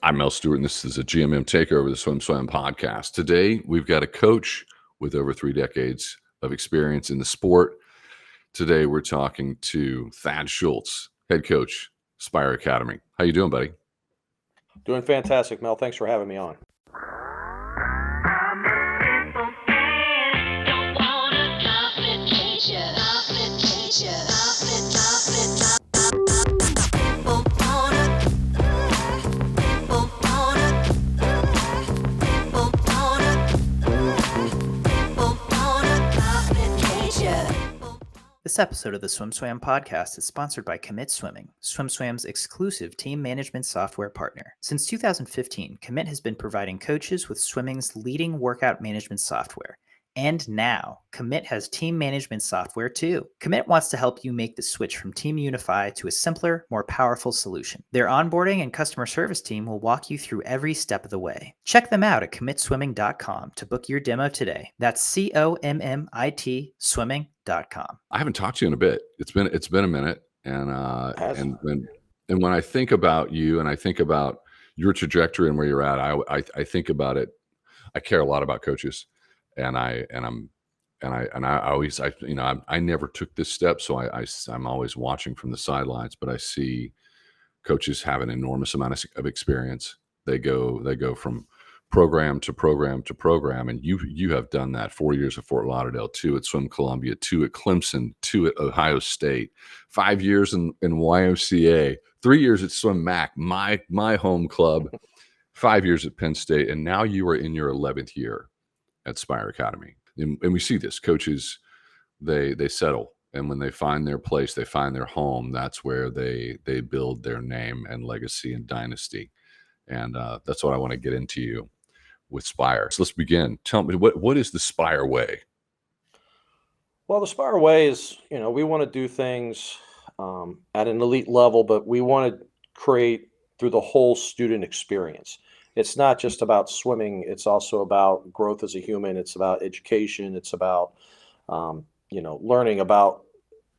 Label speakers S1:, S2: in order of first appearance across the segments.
S1: I'm Mel Stewart, and this is a GMM takeover of the SwimSwam Podcast. Today, we've got a coach with over 3 decades of experience in the sport. Today, we're talking to Thad Schultz, head coach, SPIRE Academy. How you doing, buddy?
S2: Doing fantastic, Mel. Thanks for having me on.
S3: This episode of the SwimSwam Podcast is sponsored by Commit Swimming, SwimSwam's exclusive team management software partner. Since 2015, Commit has been providing coaches with swimming's leading workout management software. And now, Commit has team management software too. Commit wants to help you make the switch from Team Unify to a simpler, more powerful solution. Their onboarding and customer service team will walk you through every step of the way. Check them out at commitswimming.com to book your demo today. That's COMMIT swimming.com.
S1: I haven't talked to you in a bit. It's been a minute, and when I think about you and I think about your trajectory and where you're at, I think about it. I care a lot about coaches. And I never took this step, so I'm always watching from the sidelines. But I see coaches have an enormous amount of experience. They go from program to program to program, and you have done that. 4 years at Fort Lauderdale, 2 at Swim Columbia, 2 at Clemson, 2 at Ohio State, 5 years in YMCA, 3 years at SwimMAC, my home club, 5 years at Penn State, and now you are in your 11th year at SPIRE Academy. And we see this. Coaches, they settle. And when they find their place, they find their home, that's where they build their name and legacy and dynasty. And that's what I want to get into you with SPIRE. So let's begin. Tell me, what is the SPIRE way?
S2: Well, the SPIRE way is, we want to do things at an elite level, but we want to create through the whole student experience. It's not just about swimming. It's also about growth as a human. It's about education. It's about, learning about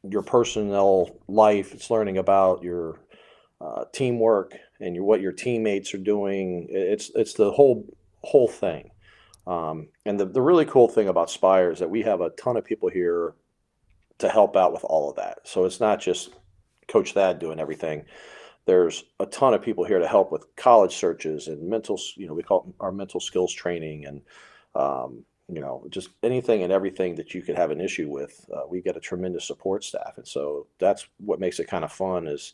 S2: your personal life. It's learning about your teamwork and what your teammates are doing. It's the whole thing. And the really cool thing about SPIRE is that we have a ton of people here to help out with all of that. So it's not just Coach Thad doing everything. There's a ton of people here to help with college searches and mental, we call it our mental skills training and, just anything and everything that you could have an issue with. We get a tremendous support staff. And so that's what makes it kind of fun is,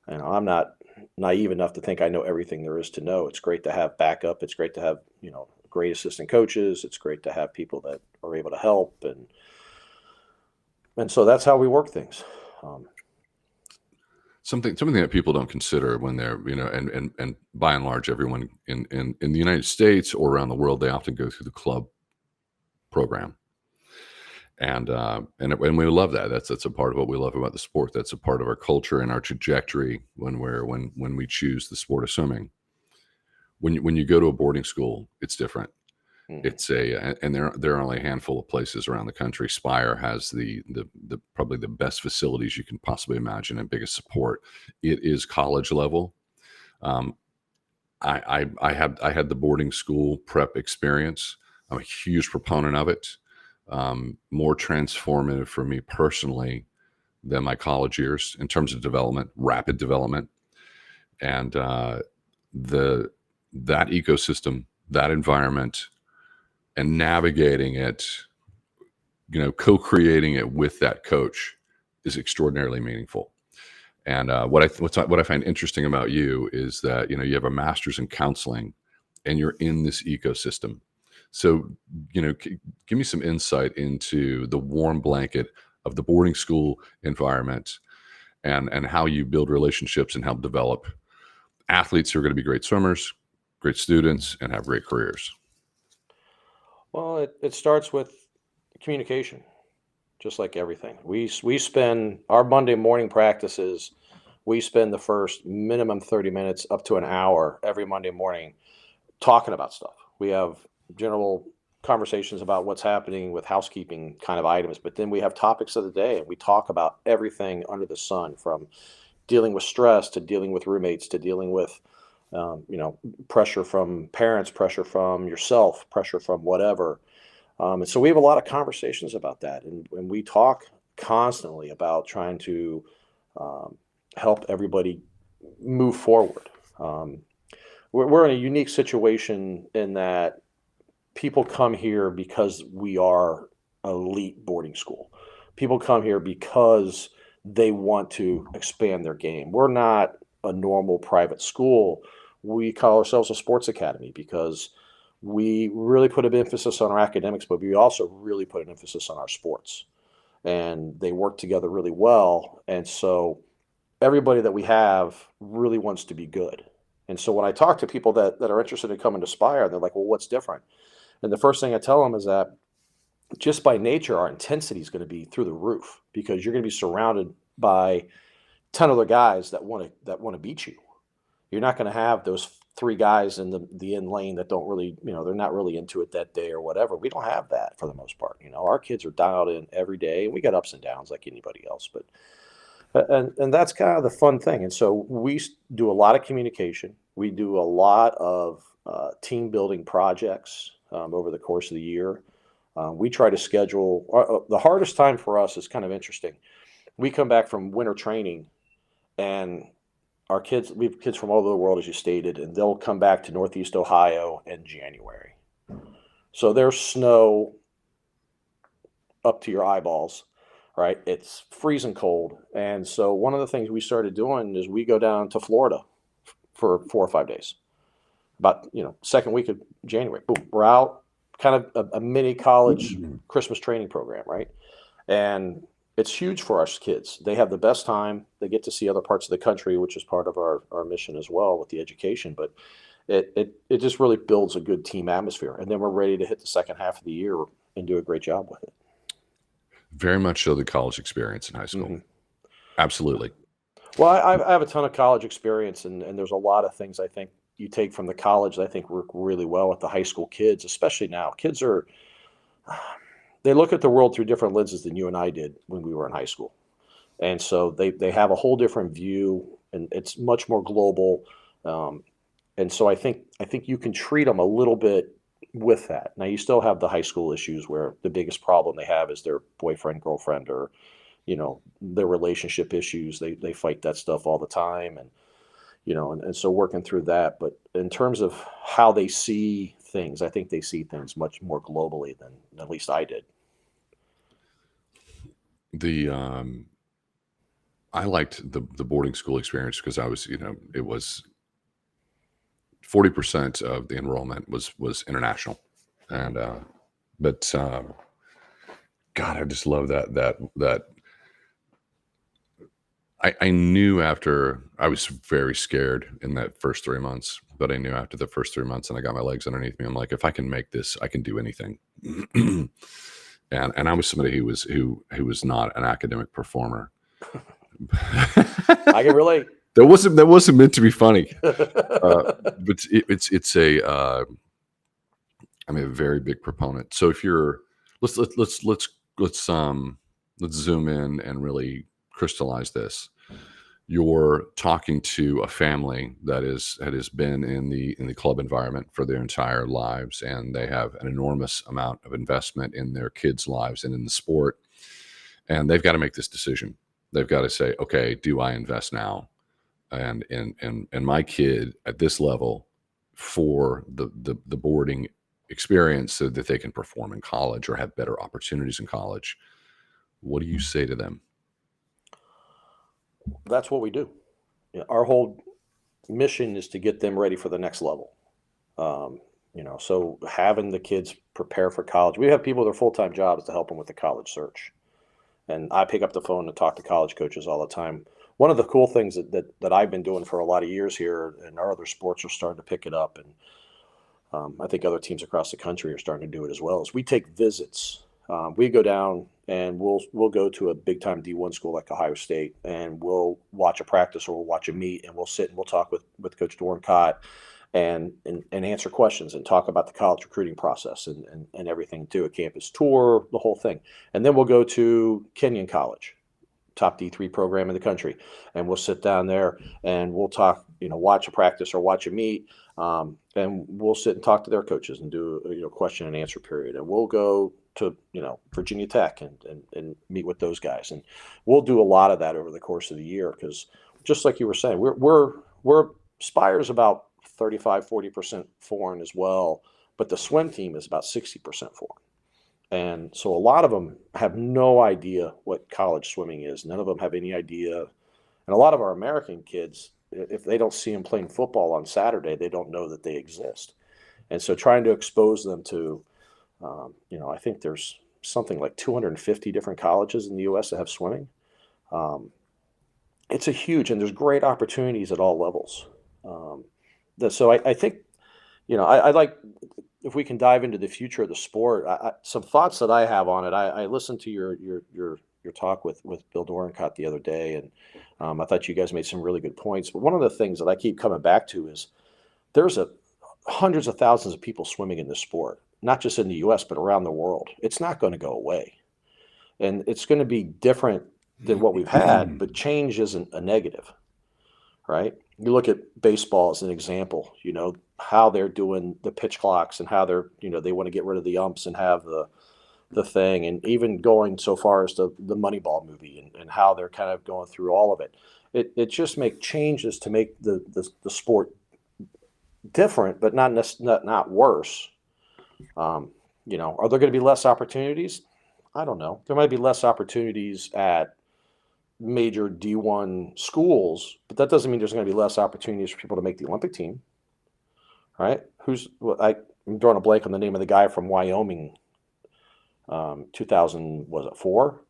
S2: I'm not naive enough to think I know everything there is to know. It's great to have backup. It's great to have, great assistant coaches. It's great to have people that are able to help. And so that's how we work things.
S1: Something that people don't consider when they're, and by and large, everyone in the United States or around the world, they often go through the club program. And we love that. That's a part of what we love about the sport. That's a part of our culture and our trajectory when we choose the sport of swimming. When you go to a boarding school, it's different. It's and there are only a handful of places around the country. SPIRE has the probably the best facilities you can possibly imagine and biggest support. It is college level. I had the boarding school prep experience. I'm a huge proponent of it. More transformative for me personally than my college years in terms of development, rapid development, and that ecosystem, that environment. And navigating it, co-creating it with that coach is extraordinarily meaningful. And what I find interesting about you is that you have a master's in counseling, and you're in this ecosystem. So give me some insight into the warm blanket of the boarding school environment, and how you build relationships and help develop athletes who are going to be great swimmers, great students, and have great careers.
S2: Well, it starts with communication, just like everything. We spend our Monday morning practices, we spend the first minimum 30 minutes up to an hour every Monday morning talking about stuff. We have general conversations about what's happening with housekeeping kind of items, but then we have topics of the day, and we talk about everything under the sun, from dealing with stress to dealing with roommates to dealing with Pressure from parents, pressure from yourself, pressure from whatever. And so we have a lot of conversations about that. And we talk constantly about trying to help everybody move forward. We're in a unique situation in that people come here because we are elite boarding school. People come here because they want to expand their game. We're not a normal private school. We call ourselves a sports academy because we really put an emphasis on our academics, but we also really put an emphasis on our sports. And they work together really well. And so everybody that we have really wants to be good. And so when I talk to people that are interested in coming to SPIRE, they're like, well, what's different? And the first thing I tell them is that just by nature, our intensity is going to be through the roof because you're going to be surrounded by 10 other guys that want to beat you. You're not going to have those 3 guys in the in lane that don't really, they're not really into it that day or whatever. We don't have that for the most part. Our kids are dialed in every day, and we got ups and downs like anybody else. But and that's kind of the fun thing. And so we do a lot of communication. We do a lot of team building projects over the course of the year. We try to schedule. The hardest time for us is kind of interesting. We come back from winter training, and our kids, we have kids from all over the world, as you stated, and they'll come back to Northeast Ohio in January. So there's snow up to your eyeballs, right? It's freezing cold. And so one of the things we started doing is we go down to Florida for 4 or 5 days. About, second week of January, boom, we're out, kind of a mini college Christmas training program, right? And it's huge for our kids. They have the best time. They get to see other parts of the country, which is part of our mission as well with the education. But it just really builds a good team atmosphere. And then we're ready to hit the second half of the year and do a great job with it.
S1: Very much so the college experience in high school. Mm-hmm. Absolutely.
S2: Well, I have a ton of college experience, and there's a lot of things I think you take from the college that I think work really well with the high school kids, especially now. Kids they look at the world through different lenses than you and I did when we were in high school. And so they have a whole different view, and it's much more global. And so I think you can treat them a little bit with that. Now, you still have the high school issues where the biggest problem they have is their boyfriend, girlfriend, or, their relationship issues. They fight that stuff all the time. And, and so working through that. But in terms of how they see things, I think they see things much more globally than at least I did.
S1: I liked the boarding school experience because I was, it was 40% of the enrollment was international. And, but God, I just love that I knew after, I was very scared in that first 3 months, but I knew after the first 3 months and I got my legs underneath me, I'm like, if I can make this, I can do anything. and I was somebody who was not an academic performer.
S2: I can relate.
S1: That wasn't meant to be funny. But it's I'm a very big proponent. So if you're, let's zoom in and really crystallize this. You're talking to a family that has been in the club environment for their entire lives, and they have an enormous amount of investment in their kids' lives and in the sport, and they've got to make this decision. They've got to say, okay, do I invest now and my kid at this level for the boarding experience so that they can perform in college or have better opportunities in college? What do you say to them?
S2: That's what we do. Our whole mission is to get them ready for the next level. So having the kids prepare for college, we have people with their full-time jobs to help them with the college search. And I pick up the phone and talk to college coaches all the time. One of the cool things that I've been doing for a lot of years here, and our other sports are starting to pick it up, and I think other teams across the country are starting to do it as well, is we take visits. We go down and we'll go to a big time D1 school like Ohio State, and we'll watch a practice or we'll watch a meet, and we'll sit and we'll talk with Coach Dorncott and answer questions and talk about the college recruiting process and everything, do a campus tour, the whole thing. And then we'll go to Kenyon College, top D3 program in the country, and we'll sit down there and we'll talk watch a practice or watch a meet, and we'll sit and talk to their coaches and do a question and answer period. And we'll go to Virginia Tech and meet with those guys, and we'll do a lot of that over the course of the year, because just like you were saying, we're SPIRE's about 35-40% foreign as well, but the swim team is about 60% foreign. And so a lot of them have no idea what college swimming is. None of them have any idea. And a lot of our American kids, if they don't see them playing football on Saturday, they don't know that they exist. And so trying to expose them to, I think there's something like 250 different colleges in the U.S. that have swimming. It's a huge, and there's great opportunities at all levels. So I think, I like, if we can dive into the future of the sport, some thoughts that I have on it. I listened to your talk with Bill Dorencott the other day, and I thought you guys made some really good points. But one of the things that I keep coming back to is there's hundreds of thousands of people swimming in this sport, not just in the U.S., but around the world. It's not going to go away. And it's going to be different than what we've had, but change isn't a negative, right? You look at baseball as an example, how they're doing the pitch clocks and how they're, they want to get rid of the umps and have the thing, and even going so far as the Moneyball movie and how they're kind of going through all of it. It just make changes to make the sport different, but not worse. Are there going to be less opportunities? I don't know. There might be less opportunities at major D1 schools, but that doesn't mean there's going to be less opportunities for people to make the Olympic team, right? I'm drawing a blank on the name of the guy from Wyoming, 2004?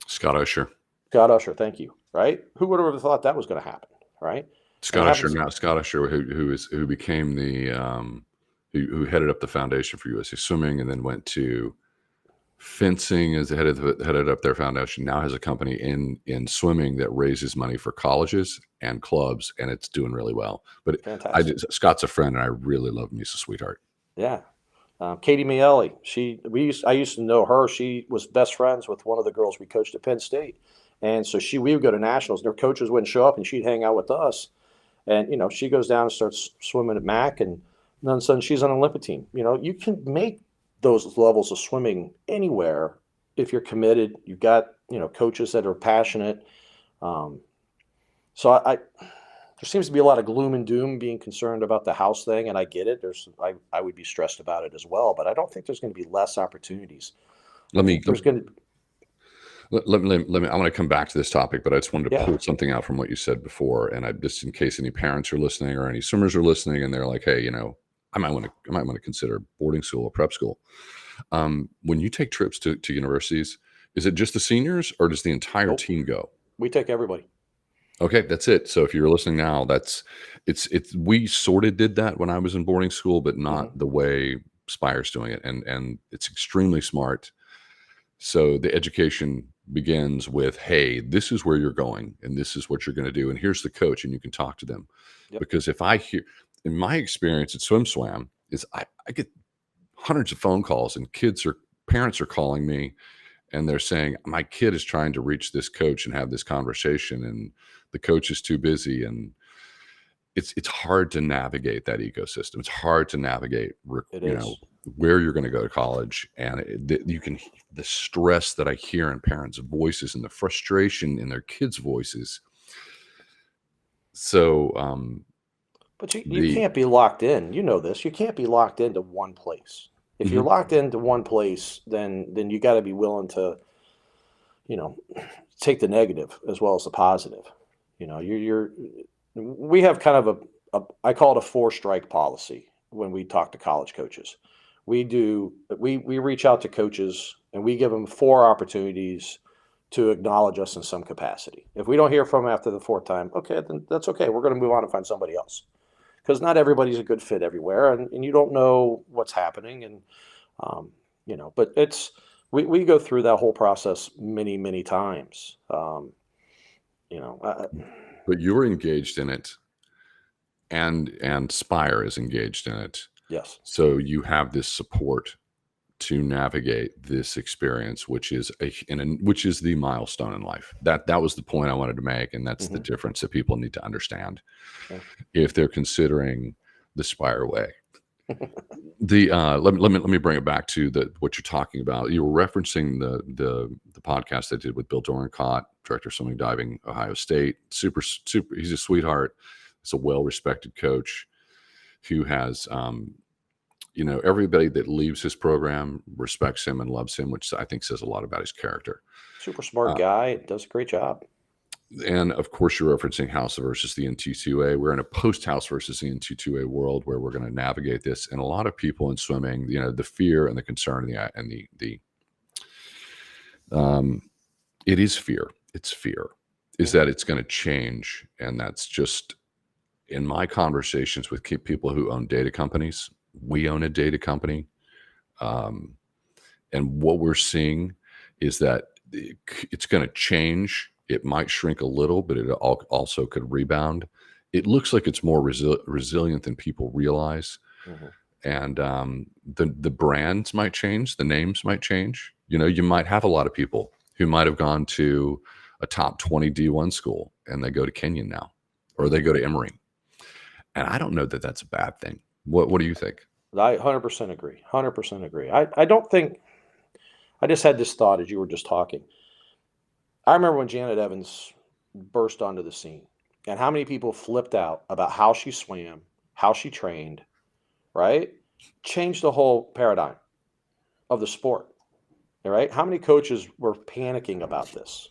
S1: Scott Usher.
S2: Scott Usher, thank you. Right? Who would have ever thought that was going to happen? Right?
S1: Scott Usher, who became who headed up the foundation for USA Swimming, and then went to fencing as headed up their foundation. Now has a company in swimming that raises money for colleges and clubs, and it's doing really well. But Scott's a friend, and I really love him. He's a sweetheart.
S2: Yeah. Katie Miele, I used to know her. She was best friends with one of the girls we coached at Penn State. And so we would go to nationals, and their coaches wouldn't show up, and she'd hang out with us. And, she goes down and starts swimming at MAC, and then all of a sudden she's on an Olympic team. You can make those levels of swimming anywhere if you're committed. You've got, coaches that are passionate. So there seems to be a lot of gloom and doom being concerned about the house thing, and I get it. I would be stressed about it as well, but I don't think there's going to be less opportunities. I want
S1: to come back to this topic, but I just wanted to pull something out from what you said before, and just in case any parents are listening or any swimmers are listening, and they're like, "Hey, I might want to consider boarding school or prep school." When you take trips to universities, is it just the seniors, or does the entire team go?
S2: We take everybody.
S1: Okay, that's it. So if you're listening now, we sort of did that when I was in boarding school, but not the way SPIRE's doing it, and it's extremely smart. So the education begins with, hey, this is where you're going, and this is what you're going to do, and here's the coach, and you can talk to them. Yep. Because if I hear, in my experience at SwimSwam, is I get hundreds of phone calls, and parents are calling me, and they're saying, my kid is trying to reach this coach and have this conversation, and the coach is too busy. And it's hard to navigate that ecosystem. It's hard to navigate, where you're going to go to college. And the stress that I hear in parents' voices and the frustration in their kids' voices. So,
S2: but you can't be locked in. You know this. You can't be locked into one place. If you're locked into one place, then you got to be willing to, take the negative as well as the positive. We have kind of I call it a 4-strike policy when we talk to college coaches. We reach out to coaches, and we give them 4 opportunities to acknowledge us in some capacity. If we don't hear from them after the 4th time, okay, then that's okay. We're going to move on and find somebody else, because not everybody's a good fit everywhere, and you don't know what's happening. And, but we go through that whole process many, many times. But
S1: you're engaged in it, and SPIRE is engaged in it.
S2: Yes.
S1: So you have this support to navigate this experience, which is which is the milestone in life. That was the point I wanted to make, and that's the difference that people need to understand if they're considering the SPIRE way. Let me bring it back to what you're talking about. You were referencing the podcast I did with Bill Dorencott, director of swimming diving, Ohio State. Super. He's a sweetheart. He's a well-respected coach who has, everybody that leaves his program respects him and loves him, which I think says a lot about his character.
S2: Super smart guy. Does a great job.
S1: And of course, you're referencing House versus the NT2A. We're in a post-House versus the NT2A world where we're going to navigate this. And a lot of people in swimming, the fear and the concern and it is fear. It's fear is that it's going to change. And that's just in my conversations with people who own data companies. We own a data company. And what we're seeing is that it's going to change. It might shrink a little, but it also could rebound. It looks like it's more resilient than people realize. And the brands might change. The names might change. You might have a lot of people who might have gone to a top 20 D1 school and they go to Kenyon now, or they go to Emory. And I don't know that that's a bad thing. What do you think?
S2: I 100% agree. 100% agree. I don't think, I just had this thought as you were just talking. I remember when Janet Evans burst onto the scene and how many people flipped out about how she swam, how she trained, right? Changed the whole paradigm of the sport, right? How many coaches were panicking about this?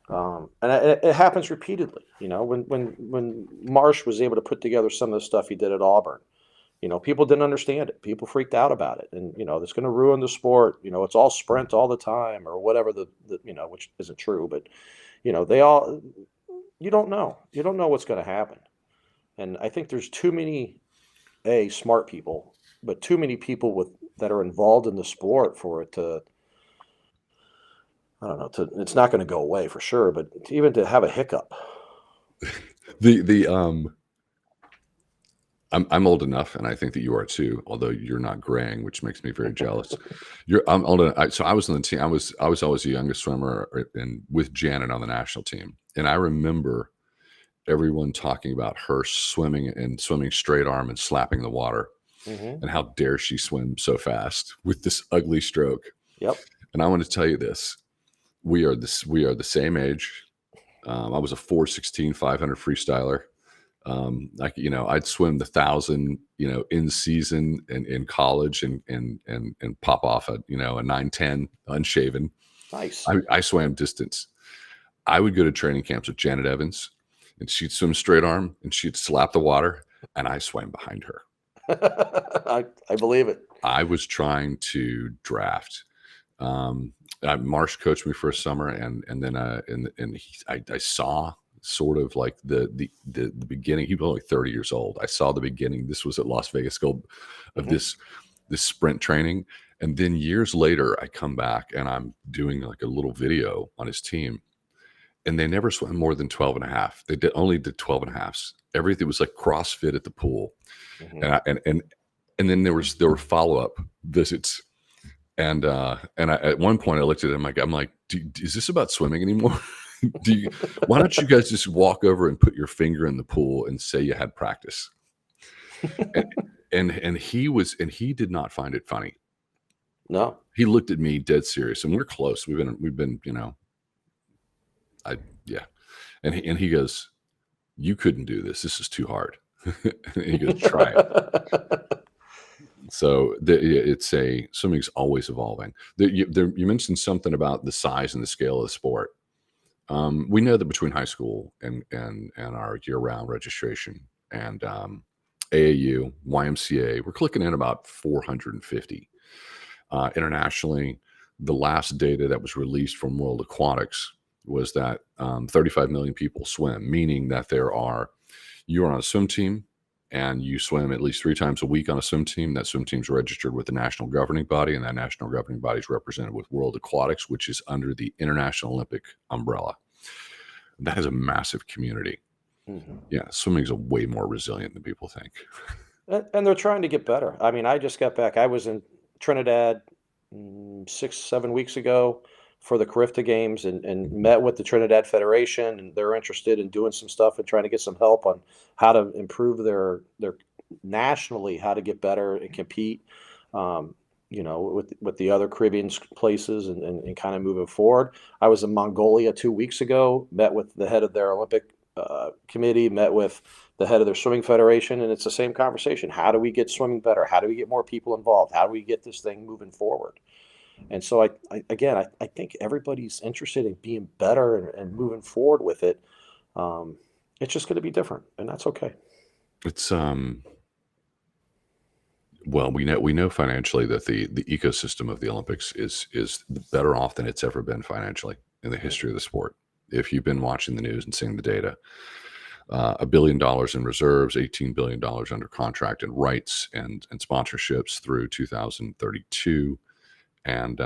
S2: And it happens repeatedly. When Marsh was able to put together some of the stuff he did at Auburn, people didn't understand it. People freaked out about it. And, it's going to ruin the sport. It's all sprint all the time or whatever which isn't true. But, you don't know. You don't know what's going to happen. And I think there's too many, smart people, but too many people that are involved in the sport for it to, I don't know, it's not going to go away for sure, but even to have a hiccup.
S1: I'm old enough, and I think that you are too. Although you're not graying, which makes me very jealous. I'm old enough. So I was on the team. I was always the youngest swimmer, and with Janet on the national team. And I remember everyone talking about her swimming straight arm and slapping the water, and how dare she swim so fast with this ugly stroke.
S2: Yep.
S1: And I want to tell you this: we are the same age. I was a 4:16 500 freestyler. I'd swim the 1,000, in season and in college and pop off a 9:10 unshaven.
S2: Nice.
S1: I swam distance. I would go to training camps with Janet Evans, and she'd swim straight arm and she'd slap the water, and I swam behind her.
S2: I believe it.
S1: I was trying to draft. Marsh coached me for a summer, and then I saw sort of like the beginning. He was only 30 years old. I saw the beginning. This was at Las Vegas Gold of this sprint training. And then years later, I come back and I'm doing like a little video on his team, and they never swam more than 12 and a half. They only did 12 and a halves. Everything was like CrossFit at the pool. And then there were follow-up visits. And at one point I looked at him, I'm like, is this about swimming anymore? Why don't you guys just walk over and put your finger in the pool and say you had practice? and he did not find it funny.
S2: No,
S1: he looked at me dead serious, and we're close. We've been, and he goes, "You couldn't do this. This is too hard." And he goes, "Try it." So swimming's always evolving. You mentioned something about the size and the scale of the sport. We know that between high school and our year-round registration and AAU, YMCA, we're clicking in about 450. Internationally, the last data that was released from World Aquatics was that 35 million people swim, meaning that you're on a swim team and you swim at least 3 times a week on a swim team. That swim team's registered with the national governing body, and that national governing body is represented with World Aquatics, which is under the International Olympic umbrella. That is a massive community. Yeah, swimming is way more resilient than people think.
S2: And they're trying to get better. I mean, I just got back. I was in Trinidad 6-7 weeks ago for the Carifta games and met with the Trinidad Federation, and they're interested in doing some stuff and trying to get some help on how to improve their nationally, how to get better and compete, with the other Caribbean places and kind of moving forward. I was in Mongolia 2 weeks ago, met with the head of their Olympic committee, met with the head of their swimming federation, and it's the same conversation. How do we get swimming better? How do we get more people involved? How do we get this thing moving forward? And so I think everybody's interested in being better and moving forward with it. It's just going to be different, and that's okay.
S1: It's well, we know financially that the ecosystem of the Olympics is better off than it's ever been financially in the history of the sport. If you've been watching the news and seeing the data, $1 billion in reserves, $18 billion under contract in rights and sponsorships through 2032, and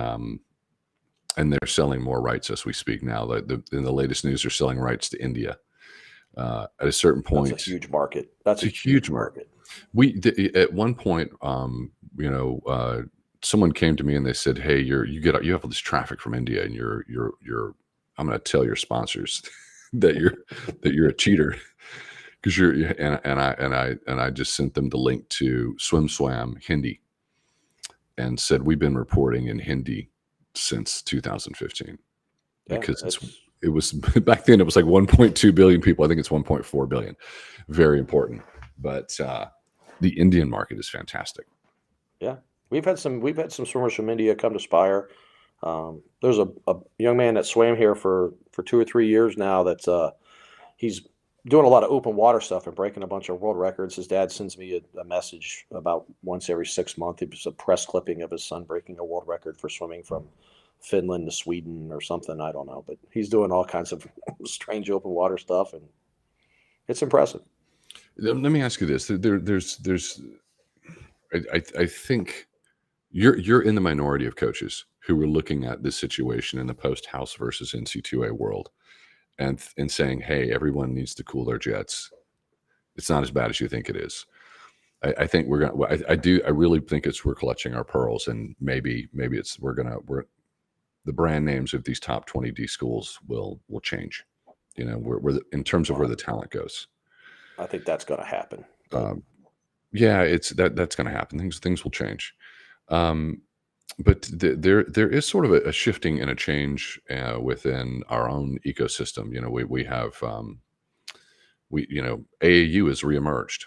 S1: they're selling more rights as we speak now. In the latest news, they're selling rights to India. At a certain point,
S2: that's a huge market. That's a huge market.
S1: At one point, someone came to me and they said, "Hey, you have all this traffic from India, and you're I'm going to tell your sponsors that you're a cheater because I just sent them the link to SwimSwam Hindi and said we've been reporting in Hindi since 2015 because it was back then it was like 1.2 billion people. I think it's 1.4 billion. Very important, but the Indian market is fantastic.
S2: Yeah, we've had some swimmers from India come to SPIRE. There's a young man that swam here for 2 or 3 years now. That's he's doing a lot of open water stuff and breaking a bunch of world records. His dad sends me a message about once every 6 months. It was a press clipping of his son breaking a world record for swimming from Finland to Sweden or something. I don't know, but he's doing all kinds of strange open water stuff, and it's impressive.
S1: Let me ask you this: I think you're in the minority of coaches who are looking at this situation in the post-House versus NC2A world, and saying, "Hey, everyone needs to cool their jets. It's not as bad as you think it is." I think we're gonna. I really think we're clutching our pearls, and maybe it's the brand names of these top 20D schools will change. We're in terms of where the talent goes.
S2: I think that's going to happen.
S1: Yeah, that's going to happen. Things will change. But there is sort of a shifting and a change within our own ecosystem. We have AAU has reemerged.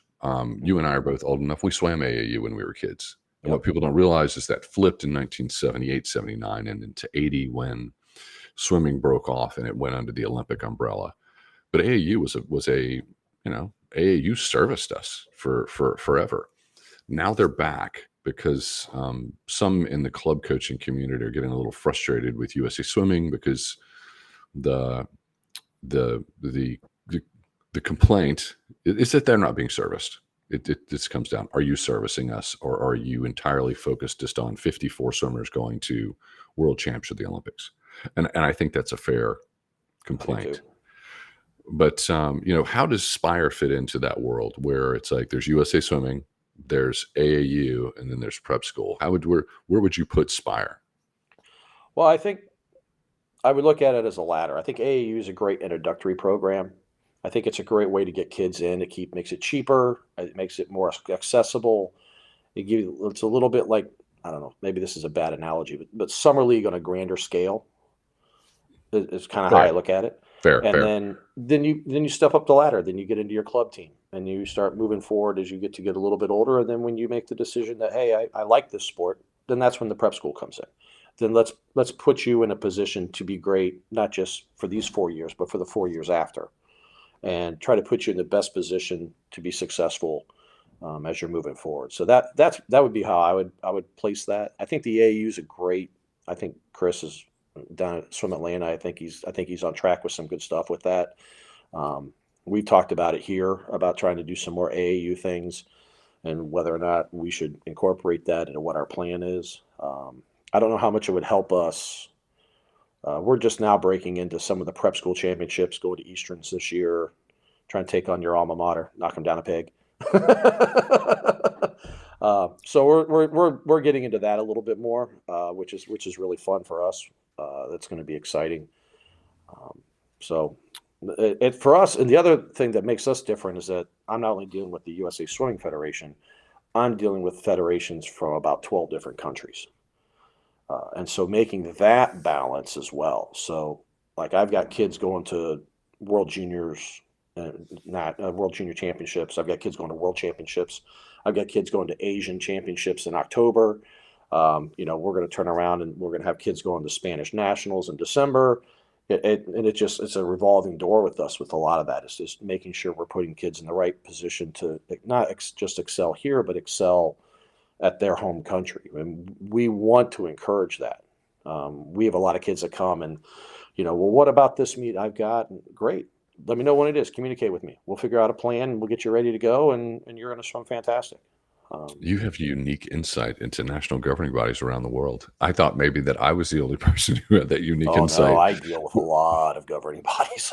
S1: You and I are both old enough. We swam AAU when we were kids. And what people don't realize is that flipped in 1978, 79, and into 80 when swimming broke off and it went under the Olympic umbrella. But AAU AAU serviced us for forever. Now they're back because some in the club coaching community are getting a little frustrated with USA Swimming because the complaint is that they're not being serviced. It just comes down: are you servicing us, or are you entirely focused just on 54 swimmers going to World Champs or the Olympics? And I think that's a fair complaint. But how does SPIRE fit into that world where it's like there's USA Swimming, there's AAU, and then there's prep school? Where would you put SPIRE?
S2: Well, I think I would look at it as a ladder. I think AAU is a great introductory program. I think it's a great way to get kids in. Makes it cheaper. It makes it more accessible. It's a little bit like, I don't know, maybe this is a bad analogy, but summer league on a grander scale is kind of how I look at it.
S1: Fair.
S2: Then you step up the ladder. Then you get into your club team, and you start moving forward as you get a little bit older. And then when you make the decision that, hey, I like this sport, then that's when the prep school comes in. Then let's put you in a position to be great, not just for these 4 years, but for the 4 years after, and try to put you in the best position to be successful as you're moving forward. So that would be how I would place that. I think the AAU is I think Chris is down at Swim Atlanta. I think he's on track with some good stuff with that. We've talked about it here about trying to do some more AAU things and whether or not we should incorporate that into what our plan is. I don't know how much it would help us. We're just now breaking into some of the prep school championships, going to Easterns this year, trying to take on your alma mater, knock them down a peg. So we're getting into that a little bit more, which is really fun for us. That's going to be exciting. So it for us, and the other thing that makes us different is that I'm not only dealing with the USA Swimming Federation, I'm dealing with federations from about 12 different countries. And so making that balance as well. So like I've got kids going to World Juniors, not World Junior Championships. I've got kids going to World Championships. I've got kids going to Asian Championships in October. We're going to turn around and we're going to have kids going to Spanish Nationals in December. It's a revolving door with us with a lot of that. It's just making sure we're putting kids in the right position to not just excel here, but excel at their home country. And we want to encourage that. We have a lot of kids that come and, well, what about this meet I've got? Great. Let me know when it is. Communicate with me. We'll figure out a plan and we'll get you ready to go. And you're going to swim fantastic.
S1: You have unique insight into national governing bodies around the world. I thought maybe that I was the only person who had that unique insight.
S2: No, I deal with a lot of governing bodies.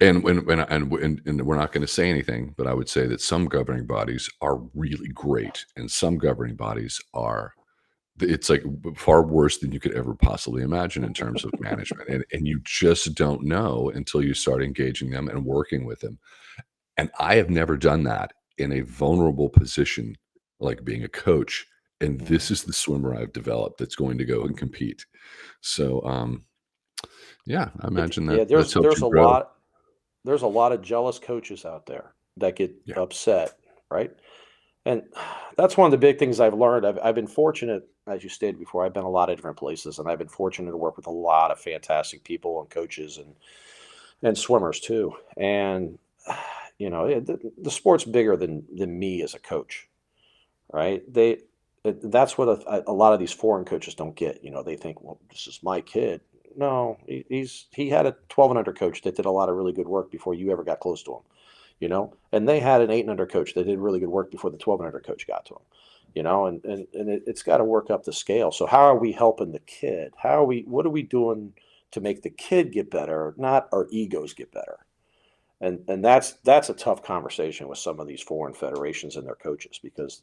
S1: And we're not going to say anything, but I would say that some governing bodies are really great, and some governing bodies it's like far worse than you could ever possibly imagine in terms of management. And you just don't know until you start engaging them and working with them. And I have never done that in a vulnerable position, like being a coach. And this is the swimmer I've developed that's going to go and compete. So, I imagine that.
S2: Yeah, there's a lot of jealous coaches out there that get upset, right? And that's one of the big things I've learned. I've been fortunate, as you stated before, I've been a lot of different places, and I've been fortunate to work with a lot of fantastic people and coaches and swimmers too. And the sport's bigger than me as a coach, right? That's what a lot of these foreign coaches don't get. They think, well, this is my kid. No, he had a 12 and under coach that did a lot of really good work before you ever got close to him, and they had an 8 and under coach that did really good work before the 12 and under coach got to him, and it's got to work up the scale. So how are we helping the kid? What are we doing to make the kid get better, not our egos get better? And that's a tough conversation with some of these foreign federations and their coaches because,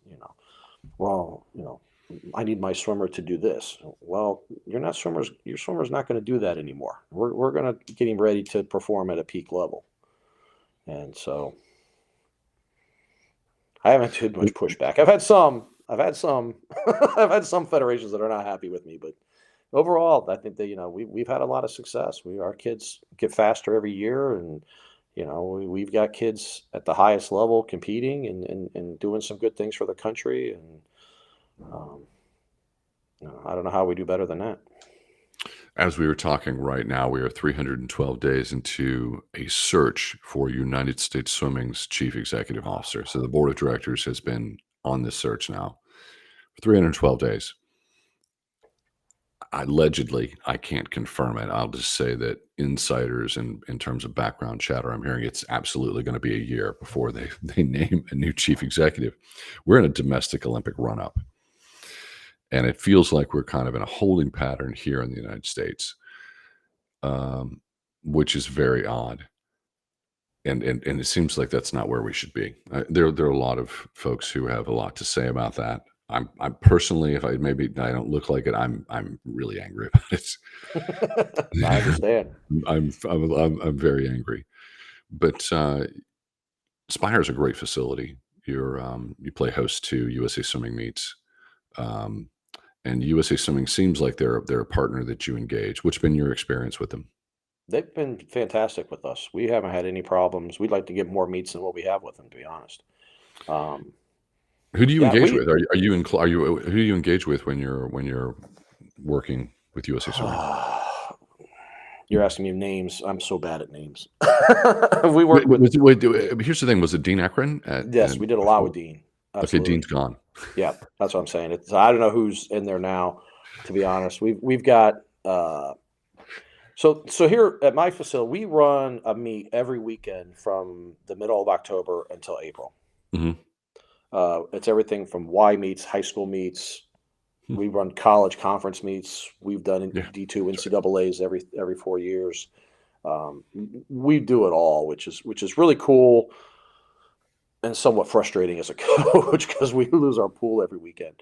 S2: I need my swimmer to do this. Well, your swimmer's not going to do that anymore. We're going to get him ready to perform at a peak level. And so I haven't had much pushback. I've had some I've had some federations that are not happy with me, but overall, I think that, we've had a lot of success. Our kids get faster every year, and, we've got kids at the highest level competing and doing some good things for the country. And, I don't know how we do better than that.
S1: As we were talking right now, we are 312 days into a search for United States Swimming's chief executive officer. So the board of directors has been on this search now for 312 days. Allegedly, I can't confirm it. I'll just say that insiders and in terms of background chatter, I'm hearing it's absolutely going to be a year before they name a new chief executive. We're in a domestic Olympic run-up. And it feels like we're kind of in a holding pattern here in the United States, which is very odd. And it seems like that's not where we should be. There are a lot of folks who have a lot to say about that. I'm personally, maybe I don't look like it, I'm really angry about it.
S2: I understand.
S1: I'm very angry. But SPIRE is a great facility. You play host to USA Swimming meets. And USA Swimming seems like they're a partner that you engage. What's been your experience with them?
S2: They've been fantastic with us. We haven't had any problems. We'd like to get more meets than what we have with them, to be honest.
S1: Who do you engage with? Who do you engage with when you're working with USA Swimming?
S2: You're asking me names. I'm so bad at names.
S1: We work with. Here's the thing: was it Dean Ekron?
S2: Yes, we did a lot with Dean. Absolutely.
S1: Okay, Dean's gone.
S2: Yeah, that's what I'm saying. I don't know who's in there now, to be honest. We've got so here at my facility, we run a meet every weekend from the middle of October until April.
S1: Mm-hmm.
S2: It's everything from Y meets, high school meets. We run college conference meets. We've done D2 NCAAs every 4 years. We do it all, which is really cool. and somewhat frustrating as a coach because we lose our pool every weekend.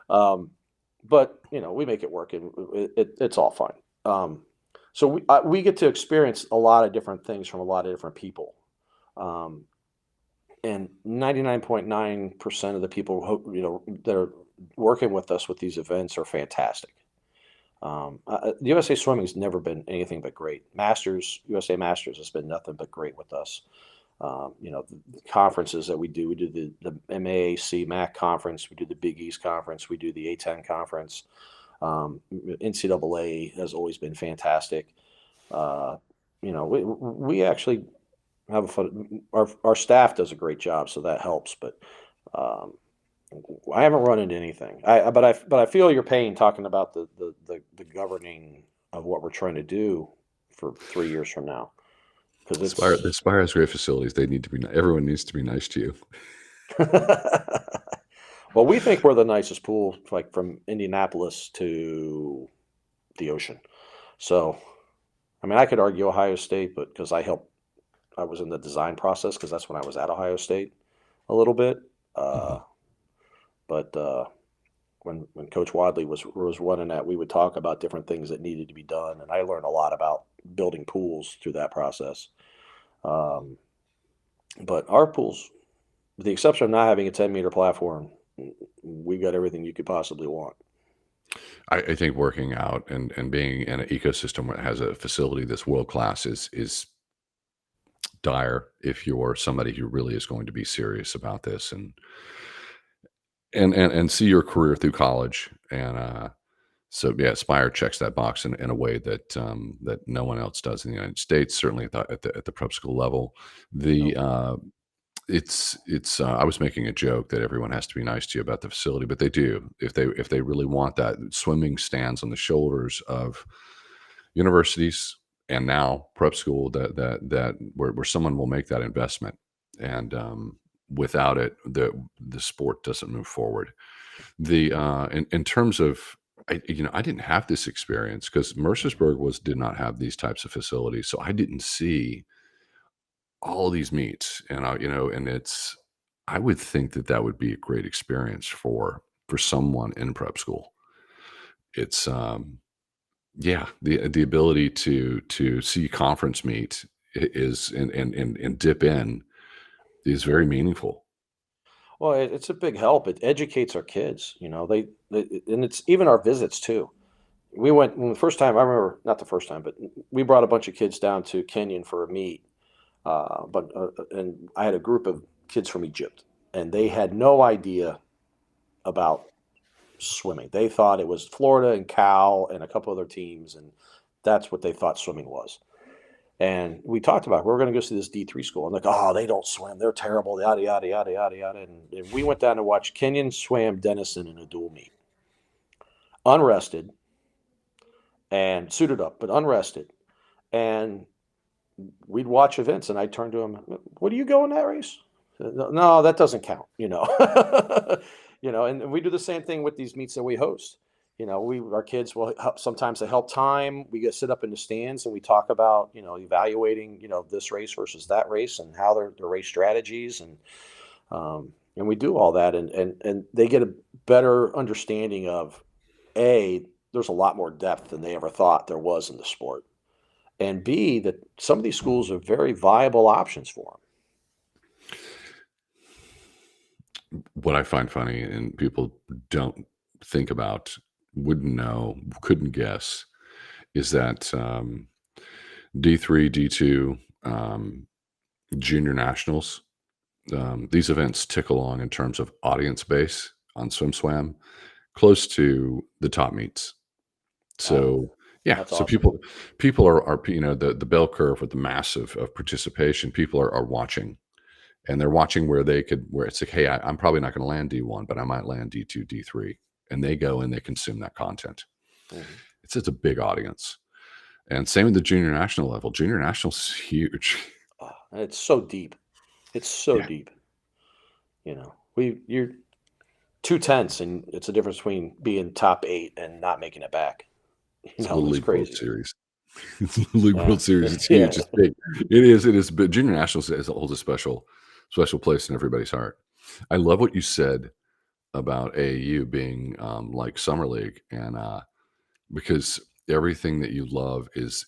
S2: But we make it work, and it's all fine. So we get to experience a lot of different things from a lot of different people. And 99.9% of the people who, that are working with us with these events are fantastic. USA Swimming has never been anything but great. USA Masters has been nothing but great with us. The conferences that we do the MAAC MAC conference, we do the Big East conference, we do the A10 conference. NCAA has always been fantastic. We actually have a fun. Our staff does a great job, so that helps. But I haven't run into anything. But I feel your pain talking about the governing of what we're trying to do for 3 years from now. Because
S1: the SPIRE has great facilities. Everyone needs to be nice to you.
S2: Well, we think we're the nicest pool, like from Indianapolis to the ocean. So, I could argue Ohio State, but because I was in the design process because that's when I was at Ohio State a little bit. But when Coach Wadley was running that, we would talk about different things that needed to be done, and I learned a lot about building pools through that process. But our pools, with the exception of not having a 10-meter platform, we got everything you could possibly want.
S1: I think working out and being in an ecosystem that has a facility that's world-class is dire if you're somebody who really is going to be serious about this and see your career through college. And so yeah, SPIRE checks that box in a way that that no one else does in the United States, certainly at the prep school level. I was making a joke that everyone has to be nice to you about the facility, but they do. If they really want that. Swimming stands on the shoulders of universities and now prep school that where someone will make that investment, and without it, the sport doesn't move forward. In terms of, I didn't have this experience because Mercersburg did not have these types of facilities, so I didn't see all these meets, and I would think that would be a great experience for someone in prep school. It's the ability to see conference meet is and dip in is very meaningful.
S2: Well, it's a big help. It educates our kids, and it's even our visits too. We went the first time. I remember, not the first time, but we brought a bunch of kids down to Kenyon for a meet. And I had a group of kids from Egypt, and they had no idea about swimming. They thought it was Florida and Cal and a couple other teams, and that's what they thought swimming was. And we talked about, we're going to go see this D3 school. And like, oh, they don't swim. They're terrible, yada, yada, yada, yada, yada. And we went down to watch Kenyon swam Denison in a dual meet. Unrested and suited up, but unrested. And we'd watch events, and I turned to him, "What do you go in that race?" No, that doesn't count, and we do the same thing with these meets that we host. Our kids will sometimes they help time. We get sit up in the stands and we talk about, evaluating, this race versus that race and how their race strategies and we do all that and they get a better understanding of there's a lot more depth than they ever thought there was in the sport. And B, that some of these schools are very viable options for them.
S1: What I find funny, and people don't think about, wouldn't know, couldn't guess, is that D3, D2, junior nationals, these events tick along in terms of audience base on SwimSwam, close to the top meets. So yeah,
S2: That's
S1: so
S2: awesome.
S1: people are the bell curve with the mass of participation. People are watching, and they're watching where it's like, hey, I'm probably not going to land D1, but I might land D2, D3, and they go and they consume that content.
S2: Mhm.
S1: It's a big audience, and same with the junior national level. Junior national is huge.
S2: And it's so deep. It's so
S1: Yeah.
S2: deep. You're 2/10, and it's a difference between being top 8 and not making it back.
S1: It's a
S2: It's
S1: Little League World
S2: crazy.
S1: Series. It's a Little League
S2: Yeah.
S1: World Series. It's
S2: Yeah.
S1: huge. It's big. It is. But junior nationals holds a special special place in everybody's heart. I love what you said about AAU being like summer league, and because everything that you love is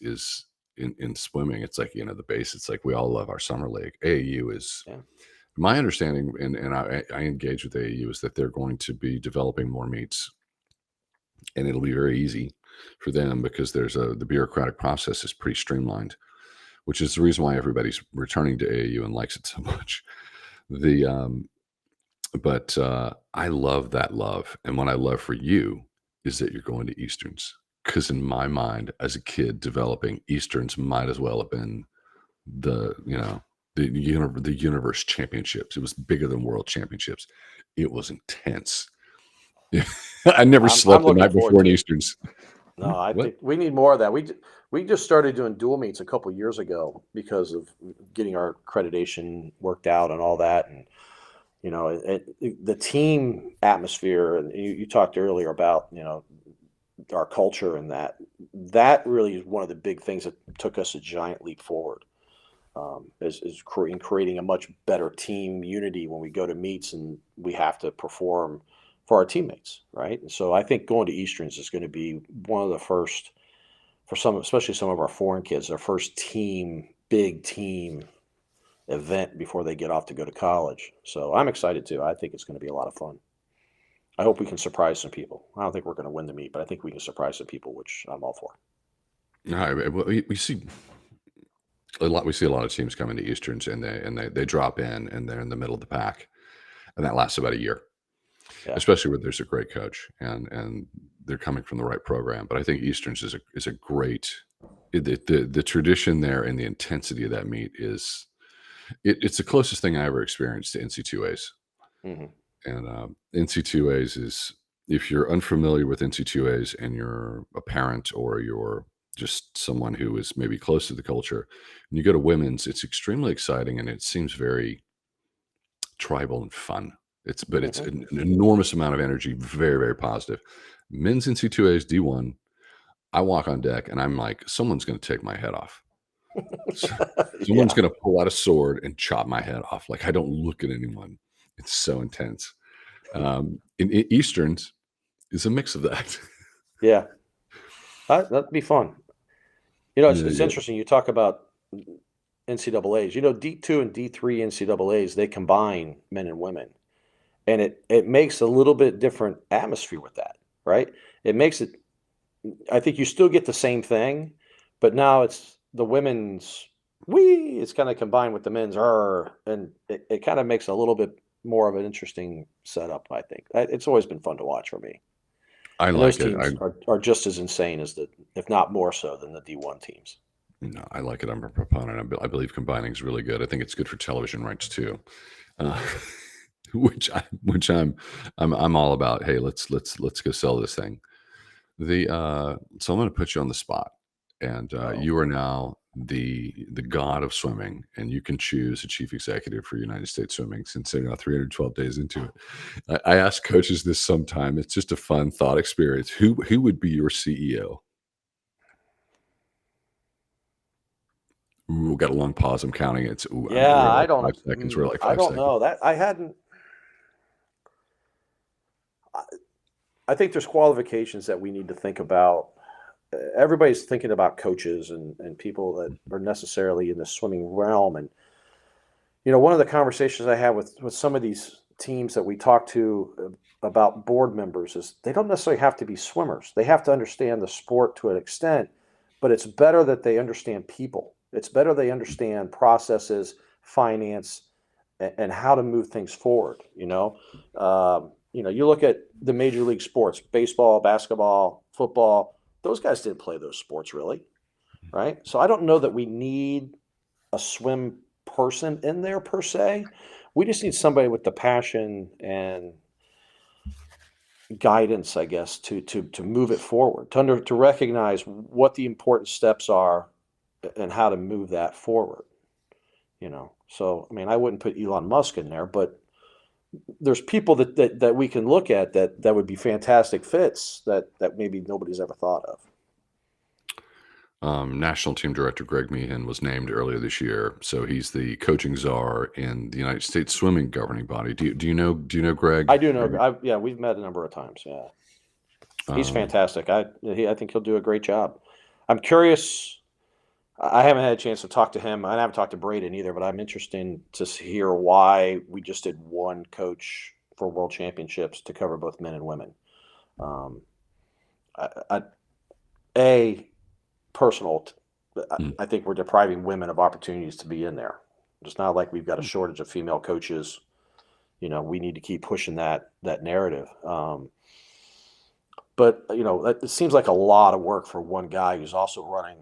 S1: in swimming. It's like, the base. It's like we all love our summer league. AAU is
S2: Yeah.
S1: my understanding, and I engage with AAU, is that they're going to be developing more meets, and it'll be very easy for them because the bureaucratic process is pretty streamlined, which is the reason why everybody's returning to AAU and likes it so much. But I love that love, and what I love for you is that you're going to Easterns, because in my mind, as a kid developing, Easterns might as well have been the universe championships. It was bigger than world championships. It was intense. I never slept the night before in Easterns.
S2: No, I think we need more of that. We just started doing dual meets a couple years ago because of getting our accreditation worked out and all that. And, the team atmosphere, and you talked earlier about, our culture, and that really is one of the big things that took us a giant leap forward. Is creating a much better team unity when we go to meets and we have to perform for our teammates, right? And so I think going to Easterns is going to be one of the first, for some, especially some of our foreign kids, their first big team event before they get off to go to college. So I'm excited too. I think it's going to be a lot of fun. I hope we can surprise some people. I don't think we're going to win the meet, but I think we can surprise some people, which I'm all for.
S1: We see a lot. We see a lot of teams coming to Easterns, and they drop in, and they're in the middle of the pack, and that lasts about a year. Yeah. Especially where there's a great coach and they're coming from the right program. But I think Easterns is a great, the tradition there and the intensity of that meet it's the closest thing I ever experienced to NC2As. Mm-hmm. And NC2As is, if you're unfamiliar with NC2As and you're a parent or you're just someone who is maybe close to the culture, and you go to women's, it's extremely exciting, and it seems very tribal and fun. It's an enormous amount of energy, very, very positive. Men's NC2As D1, I walk on deck and I'm like, someone's going to take my head off. Someone's going to pull out a sword and chop my head off. Like, I don't look at anyone. It's so intense. In Easterns is a mix of that.
S2: Yeah. That'd be fun. It's interesting. You talk about NCAAs, D2 and D3 NCAAs, they combine men and women. And it makes a little bit different atmosphere with that, right? It makes it, I think you still get the same thing, but now it's the women's it's kind of combined with the men's and it kind of makes a little bit more of an interesting setup, I think. It's always been fun to watch for me. Those teams are just as insane as if not more so than the D1 teams.
S1: No, I like it. I'm a proponent. I believe combining is really good. I think it's good for television rights too. Which I'm all about. Hey, let's go sell this thing. So I'm going to put you on the spot, and you are now the god of swimming, and you can choose a chief executive for United States Swimming since they're now 312 days into it. I ask coaches this sometime. It's just a fun thought experience. Who would be your CEO? Ooh, got a long pause. I'm counting it.
S2: I don't.
S1: 5 seconds. We're like 5
S2: I don't
S1: seconds.
S2: know that I hadn't. I think there's qualifications that we need to think about. Everybody's thinking about coaches and people that are necessarily in the swimming realm. And, one of the conversations I have with some of these teams that we talk to about board members is they don't necessarily have to be swimmers. They have to understand the sport to an extent, but it's better that they understand people. It's better they understand processes, finance, and how to move things forward, you look at the major league sports, baseball, basketball, football, those guys didn't play those sports really, right? So I don't know that we need a swim person in there per se. We just need somebody with the passion and guidance, I guess, to move it forward, to recognize what the important steps are and how to move that forward, So, I wouldn't put Elon Musk in there, but there's people that we can look at that would be fantastic fits that maybe nobody's ever thought of.
S1: National team director Greg Meehan was named earlier this year, so he's the coaching czar in the United States swimming governing body. Do you know Greg?
S2: I do know. Yeah, we've met a number of times. Yeah, he's fantastic. I think he'll do a great job. I'm curious. I haven't had a chance to talk to him. I haven't talked to Braden either, but I'm interested to hear why we just did one coach for World Championships to cover both men and women. Personal. I think we're depriving women of opportunities to be in there. It's not like we've got a shortage of female coaches. We need to keep pushing that narrative. But it seems like a lot of work for one guy who's also running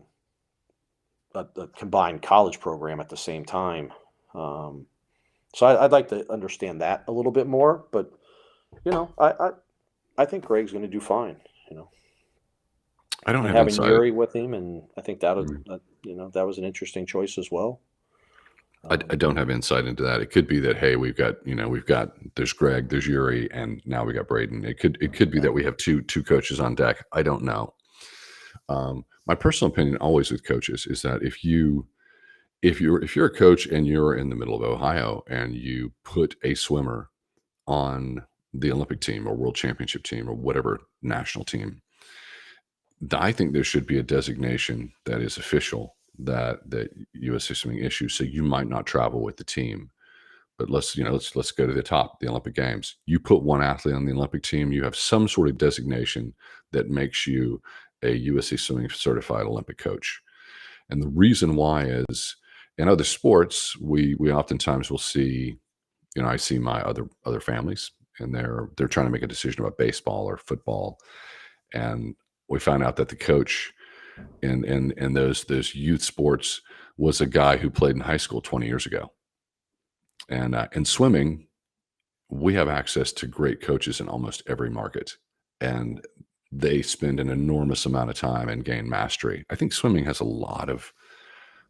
S2: a combined college program at the same time. So I'd like to understand that a little bit more. But I think Greg's going to do fine.
S1: I don't have
S2: having
S1: insight.
S2: Yuri with him, and I think that was an interesting choice as well.
S1: I don't have insight into that. It could be that, hey, we've got there's Greg, there's Yuri, and now we got Braden. It could be that we have two coaches on deck. I don't know. My personal opinion always with coaches is that if you're a coach and you're in the middle of Ohio and you put a swimmer on the Olympic team or World Championship team or whatever national team, I think there should be a designation that is official that USA Swimming issues. So you might not travel with the team, but let's go to the top, the Olympic Games. You put one athlete on the Olympic team, you have some sort of designation that makes you a USA Swimming certified Olympic coach. And the reason why is in other sports, we oftentimes will see, I see my other families, and they're trying to make a decision about baseball or football, and we found out that the coach in those youth sports was a guy who played in high school 20 years ago. And in swimming, we have access to great coaches in almost every market, and they spend an enormous amount of time and gain mastery. I think swimming has a lot of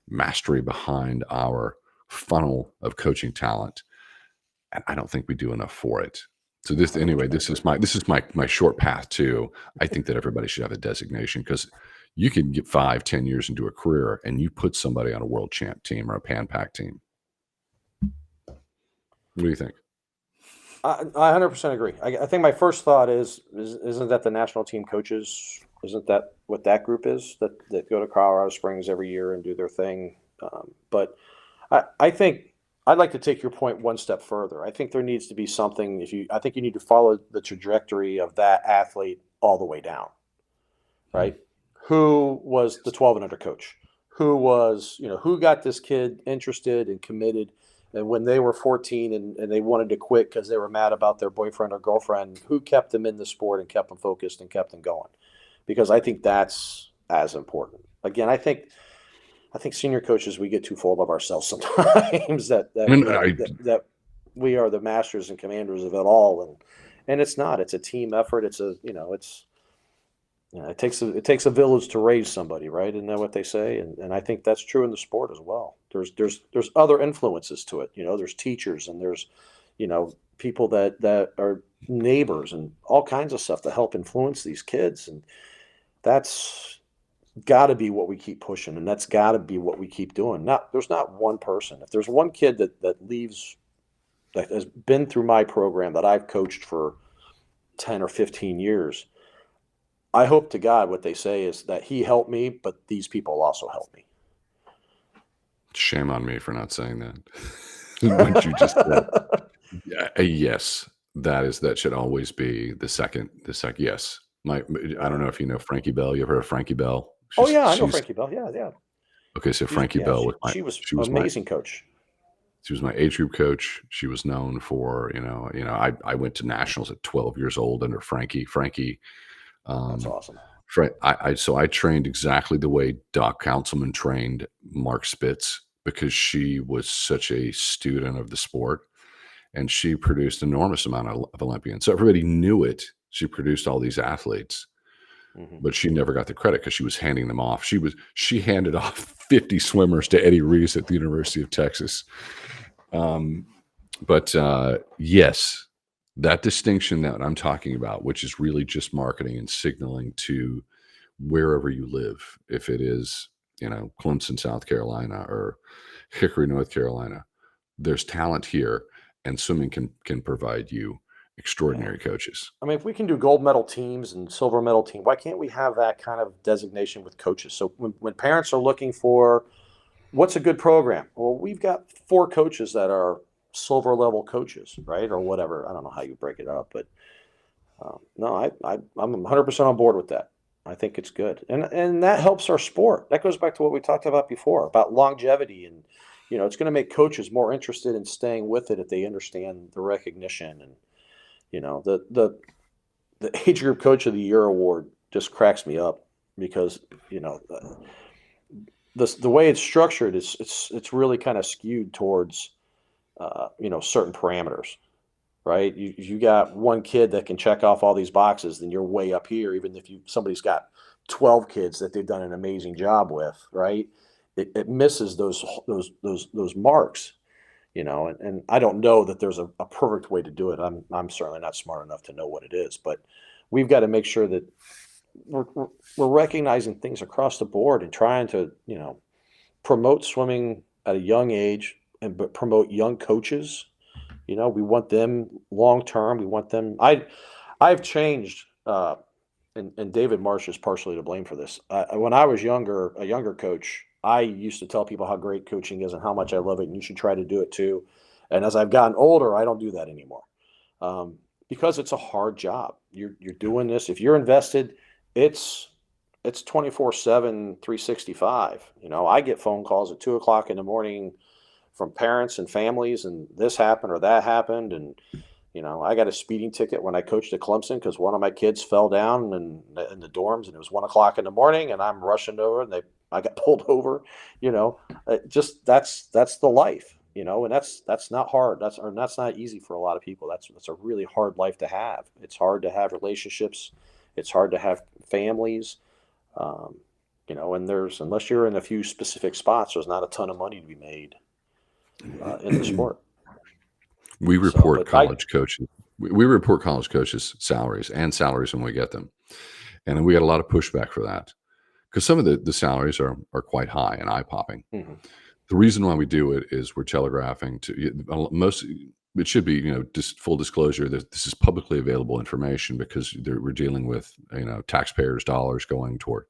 S1: mastery behind our funnel of coaching talent, and I don't think we do enough for it. So this is my short path to, I think that everybody should have a designation, because you can get 5-10 years into a career and you put somebody on a world champ team or a Pan Pac team. What do you think?
S2: I 100% agree. I think my first thought isn't that the national team coaches, isn't that what that group is that go to Colorado Springs every year and do their thing? But I think I'd like to take your point one step further. I think there needs to be something. I think you need to follow the trajectory of that athlete all the way down, right? Who was the 12 and under coach? Who got this kid interested and committed? And when they were 14 and they wanted to quit because they were mad about their boyfriend or girlfriend, who kept them in the sport and kept them focused and kept them going? Because I think that's as important. Again, I think senior coaches, we get too full of ourselves sometimes that we are the masters and commanders of it all, and it's not. It's a team effort. It takes a village to raise somebody, right? Isn't that what they say? And I think that's true in the sport as well. There's other influences to it. There's teachers and there's people that are neighbors and all kinds of stuff to help influence these kids, and that's got to be what we keep pushing, and that's got to be what we keep doing. There's not one person. If there's one kid that leaves, that has been through my program that I've coached for 10 or 15 years, I hope to God what they say is that he helped me, but these people also helped me.
S1: Shame on me for not saying that. What you just said. Yes, that should always be the second. Yes. I don't know if you know Frankie Bell. You ever heard of Frankie Bell?
S2: I know Frankie Bell. Yeah.
S1: Okay, so Frankie Bell.
S2: She was an amazing coach.
S1: She was my age group coach. She was known for, I went to nationals at 12 years old under Frankie.
S2: That's awesome.
S1: So I trained exactly the way Doc Councilman trained Mark Spitz, because she was such a student of the sport, and she produced an enormous amount of Olympians. So everybody knew it. She produced all these athletes, but she never got the credit because she was handing them off. She handed off 50 swimmers to Eddie Reese at the University of Texas. Yes, that distinction that I'm talking about, which is really just marketing and signaling to wherever you live. If it is, Clemson, South Carolina, or Hickory, North Carolina, there's talent here, and swimming can provide you extraordinary coaches.
S2: I mean, if we can do gold medal teams and silver medal team, why can't we have that kind of designation with coaches? So when parents are looking for what's a good program, well, we've got 4 coaches that are silver level coaches, right? Or whatever. I don't know how you break it up, but no, I'm 100% on board with that. I think it's good. And that helps our sport. That goes back to what we talked about before, about longevity. And, it's going to make coaches more interested in staying with it if they understand the recognition. And, the age group coach of the year award just cracks me up because, the way it's structured is it's really kind of skewed towards, certain parameters, right? You got one kid that can check off all these boxes, then you're way up here. Even if somebody's got 12 kids that they've done an amazing job with, right? It misses those marks, and I don't know that there's a perfect way to do it. I'm certainly not smart enough to know what it is, but we've got to make sure that we're recognizing things across the board and trying to, promote swimming at a young age but promote young coaches. We want them long term. We want them. I've changed, and David Marsh is partially to blame for this. When I was a younger coach, I used to tell people how great coaching is and how much I love it, and you should try to do it too. And as I've gotten older, I don't do that anymore, because it's a hard job. You're doing this. If you're invested, it's 24/7, 365. I get phone calls at 2:00 in the morning from parents and families, and this happened or that happened. And, I got a speeding ticket when I coached at Clemson because one of my kids fell down in the dorms, and it was 1:00 in the morning, and I'm rushing over, and I got pulled over. Just that's the life, and that's not hard. That's not easy for a lot of people. That's a really hard life to have. It's hard to have relationships. It's hard to have families. And unless you're in a few specific spots, there's not a ton of money to be made in the sport.
S1: We report college coaches. We report college coaches' salaries when we get them, and we get a lot of pushback for that because some of the salaries are quite high and eye popping.
S2: Mm-hmm.
S1: The reason why we do it is we're telegraphing to most. It should be, just full disclosure that this is publicly available information because we're dealing with, taxpayers' dollars going toward.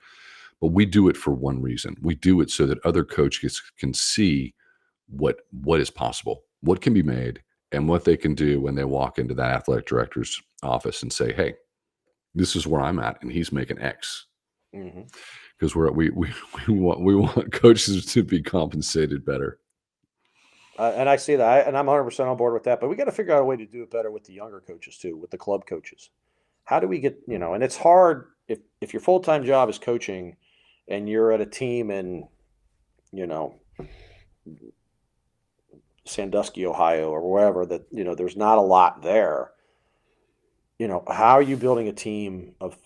S1: But we do it for one reason. We do it so that other coaches can see what is possible, what can be made, and what they can do when they walk into that athletic director's office and say, "Hey, this is where I'm at, and he's making X." Because we want coaches to be compensated better.
S2: And I see that, and I'm 100% on board with that. But we got to figure out a way to do it better with the younger coaches too, with the club coaches. How do we get, and it's hard if your full-time job is coaching and you're at a team in, Sandusky, Ohio, or wherever that, there's not a lot there. How are you building a team of,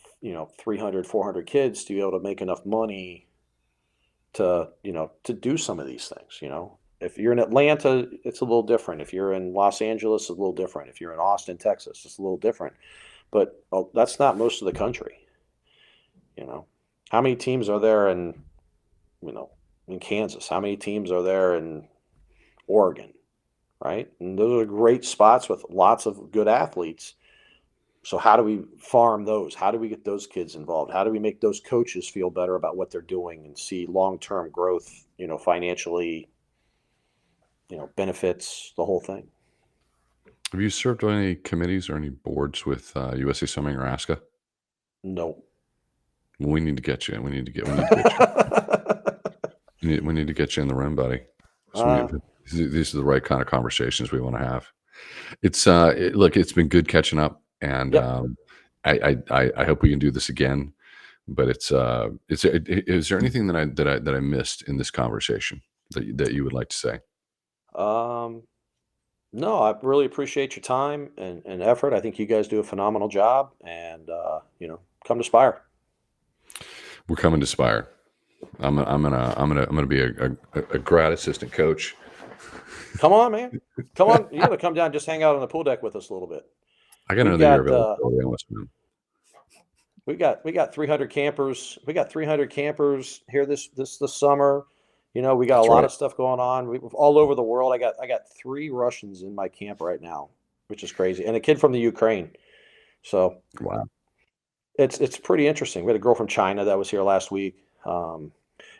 S2: 300, 400 kids to be able to make enough money to do some of these things, If you're in Atlanta, it's a little different. If you're in Los Angeles, it's a little different. If you're in Austin, Texas, it's a little different. But that's not most of the country. How many teams are there in Kansas? How many teams are there in Oregon, right? And those are great spots with lots of good athletes. So how do we farm those? How do we get those kids involved? How do we make those coaches feel better about what they're doing and see long-term growth, financially, benefits, the whole thing?
S1: Have you served on any committees or any boards with USA Swimming or ASCA?
S2: No.
S1: We need to get you. We need to get you. We need to get you in the room, buddy. These are the right kind of conversations we want to have. It's look, it's been good catching up, and
S2: Yep.
S1: I hope we can do this again. But is there anything that I missed in this conversation that you would like to say?
S2: No, I really appreciate your time and effort. I think you guys do a phenomenal job, and come to SPIRE.
S1: We're coming to SPIRE. I'm gonna be a grad assistant coach.
S2: Come on, man. Come on. You got to come down and just hang out on the pool deck with us a little bit.
S1: I got to know
S2: We've
S1: that you're
S2: got,
S1: available.
S2: We got 300 campers. We got 300 campers here this summer. We got
S1: That's
S2: a lot
S1: right.
S2: of stuff going on. We all over the world. I got 3 Russians in my camp right now, which is crazy, and a kid from the Ukraine. So
S1: Wow.
S2: it's pretty interesting. We had a girl from China that was here last week.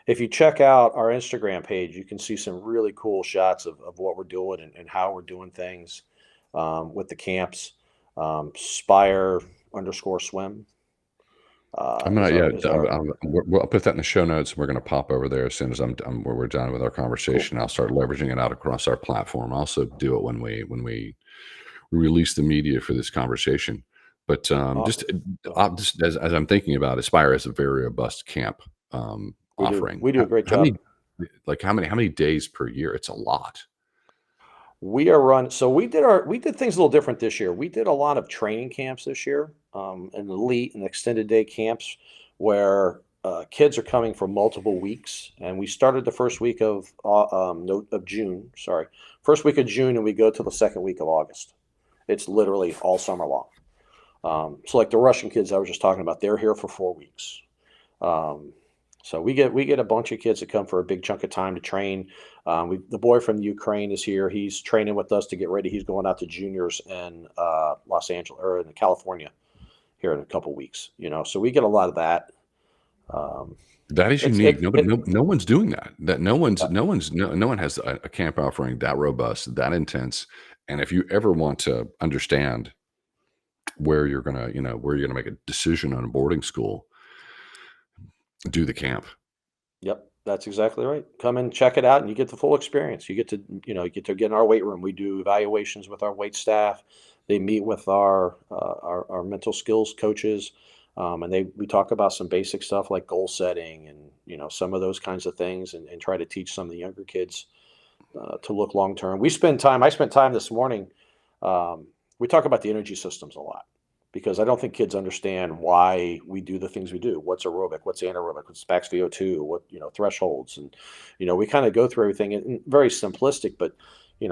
S2: If you check out our Instagram page, you can see some really cool shots of what we're doing and how we're doing things with the camps. SPIRE_swim.
S1: I'm gonna, I'll put that in the show notes. We're gonna pop over there as soon as we're done with our conversation. I'll start leveraging it out across our platform. I'll also do it when we release the media for this conversation. But just as I'm thinking about it, SPIRE is a very robust camp offering.
S2: We do a great job.
S1: How many days per year? It's a lot.
S2: We are run. So we did things a little different this year. We did a lot of training camps this year, and elite and extended day camps where kids are coming for multiple weeks. And we started the first week of June. Sorry, first week of June, and we go to the second week of August. It's literally all summer long. So like the Russian kids I was just talking about, they're here for 4 weeks. So we get a bunch of kids that come for a big chunk of time to train. The boy from the Ukraine is here. He's training with us to get ready. He's going out to juniors in Los Angeles or in California here in a couple weeks. So we get a lot of that.
S1: That is unique. No one's doing that. No one has a camp offering that robust, that intense. And if you ever want to understand where you're gonna make a decision on a boarding school, do the camp.
S2: Yep, that's exactly right. Come and check it out, and you get the full experience. You get to get in our weight room. We do evaluations with our weight staff. They meet with our mental skills coaches, and we talk about some basic stuff like goal setting and some of those kinds of things, and try to teach some of the younger kids to look long term. I spent time this morning. We talk about the energy systems a lot, because I don't think kids understand why we do the things we do. What's aerobic? What's anaerobic? What's max VO2? What, thresholds? And, we kind of go through everything in very simplistic, but,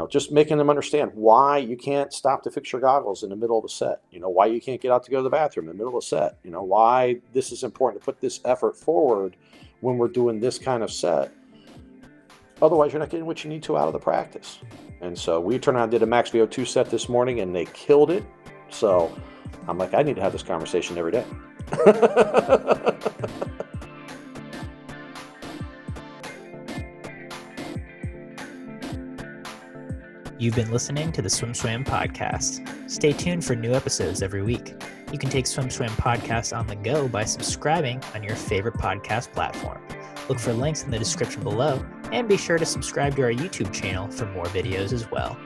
S2: just making them understand why you can't stop to fix your goggles in the middle of the set. Why you can't get out to go to the bathroom in the middle of the set. Why this is important to put this effort forward when we're doing this kind of set. Otherwise, you're not getting what you need to out of the practice. And so we turned around and did a max VO2 set this morning, and they killed it. So I'm like, I need to have this conversation every day.
S3: You've been listening to the SwimSwam Podcast. Stay tuned for new episodes every week. You can take SwimSwam Podcast on the go by subscribing on your favorite podcast platform. Look for links in the description below, and be sure to subscribe to our YouTube channel for more videos as well.